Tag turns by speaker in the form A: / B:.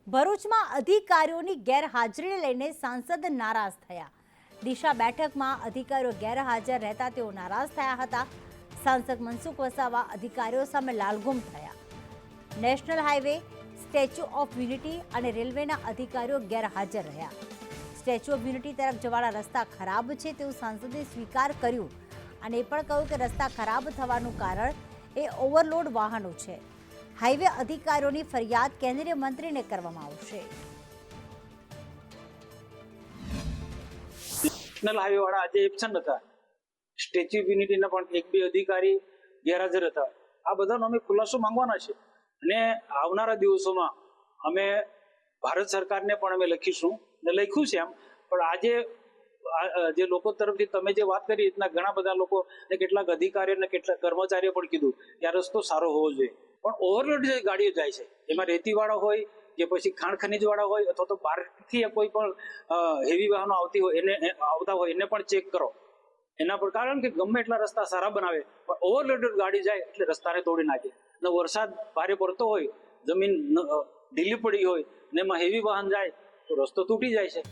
A: ભરૂચમાં અધિકારીઓની ગેરહાજરીને લઈને સાંસદ નારાજ થયા। દિશા બેઠકમાં અધિકારીઓ ગેરહાજર રહેતા તેઓ નારાજ થયા હતા। સાંસદ મનસુખ વસાવા અધિકારીઓ સામે લાલઘુમ થયા। National highway, statue of unity અને રેલવેના અધિકારીઓ ગેરહાજર રહ્યા। સ્ટેચ્યુ ઓફ યુનિટી તરફ જવાના રસ્તા ખરાબ છે તેવું સાંસદે સ્વીકાર કર્યું અને એ પણ કહ્યું કે રસ્તા ખરાબ થવાનું કારણ એ ઓવરલોડ વાહનો છે। હાઈવે અધિકારીઓની ફરિયાદ કેન્દ્રીય મંત્રીને કરવામાં આવશે।
B: નેશનલ હાઈવે વાળા આજે એબસન્ટ હતા। સ્ટેચ્યુ ઓફ યુનિટીના પણ એક બે અધિકારી ગેરહાજર હતા। આ બધાનો અમે ખુલાસો માંગવાના છે અને આવનારા દિવસોમાં અમે ભારત સરકારને પણ અમે લખીશું ને લખ્યું છે આમ। પણ આજે જે લોકો તરફથી તમે જે વાત કરી એટલા ઘણા બધા લોકો ને કેટલાક અધિકારીઓ ને કેટલાક કર્મચારીઓ પણ કીધું કે આ રસ્તો સારો હોવો જોઈએ, પણ ઓવરલોડ જે ગાડીઓ જાય છે એમાં રેતીવાળા હોય કે પછી ખાણ ખનીજ વાળા હોય અથવા તો બહારથી કોઈ પણ હેવી વાહનો આવતા હોય એને પણ ચેક કરો એના પર। કારણ કે ગમે એટલા રસ્તા સારા બનાવે પણ ઓવરલોડેડ ગાડી જાય એટલે રસ્તાને તોડી નાખે ને વરસાદ ભારે પડતો હોય, જમીન ઢીલી પડી હોય ને એમાં હેવી વાહન જાય તો રસ્તો તૂટી જાય છે।